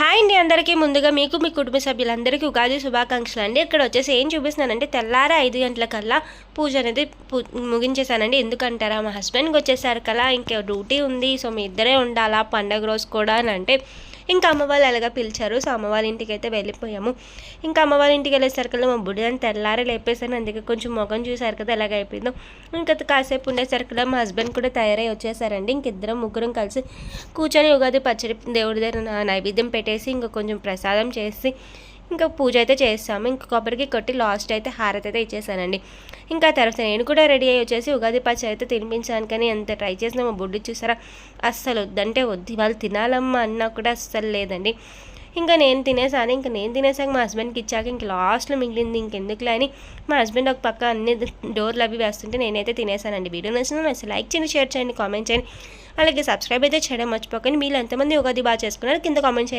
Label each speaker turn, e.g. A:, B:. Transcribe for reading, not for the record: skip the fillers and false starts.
A: Hi అండి అందరికీ ముందుగా మీకు మీ కుటుంబ సభ్యులందరికీ ఉగాది శుభాకాంక్షలు అండి. ఇక్కడ వచ్చేసి ఏం చూపిస్తున్నానంటే తెల్లార 5 గంటలకల్లా పూజ అనేది ముగించేశానండి. ఎందుకంటారా, మా హస్బెండ్కి వచ్చేసారు కదా, ఇంకా డ్యూటీ ఉంది, సో మీ ఇద్దరే ఉండాలా పండగ రోజు కూడా అని అంటే ఇంకా అమ్మ వాళ్ళు ఎలాగా పిలిచారు. సో అమ్మ వాళ్ళ ఇంటికి అయితే వెళ్ళిపోయాము. ఇంకా అమ్మ వాళ్ళ ఇంటికి వెళ్ళేసరికల్లా మా బుడ్డి అని తెల్లారే లేపేసాను. అందుకే కొంచెం మొఖం చూసారు కదా ఎలాగ అయిపోయిందో. ఇంకా కాసేపు ఉండేసరికల్లా మా హస్బెండ్ కూడా తయారై వచ్చేసారండి. ఇంకిద్దరం ముగ్గురం కలిసి కూర్చొని ఉగాది పచ్చడి దేవుడి దగ్గర నైవేద్యం పెట్టేసి ఇంకా కొంచెం ప్రసాదం చేసి ఇంకా పూజ అయితే చేస్తాము. ఇంకా కొబ్బరికి కొట్టి లాస్ట్ అయితే హారతి అయితే ఇచ్చేసానండి. ఇంకా తర్వాత నేను కూడా రెడీ అయ్యి వచ్చేసి ఉగాది పచ్చడి అయితే తినిపించాను. కానీ ఎంత ట్రై చేసినా మా బుడ్డి చూసారా అస్సలు వద్దంటే వద్దు, వాళ్ళు తినాలమ్మా అన్నా కూడా అస్సలు లేదండి. ఇంకా నేను తినేసాను. ఇంకా నేను తినేసాక మా హస్బెండ్కి ఇచ్చాక ఇంక లాస్ట్లో మిగిలింది ఇంకెందుకులే అని మా హస్బెండ్ ఒక పక్క అన్ని డోర్లు అవి వేస్తుంటే నేనైతే తినేసానండి. వీడియో నచ్చినా అసలు లైక్ చేయండి, షేర్ చేయండి, కామెంట్ చేయండి, అలాగే సబ్స్క్రైబ్ అయితే చేయడం మర్చిపోకండి. మీరు ఎంతమంది ఉగాది బాగా చేసుకున్నారు కింద కామెంట్ చేయండి.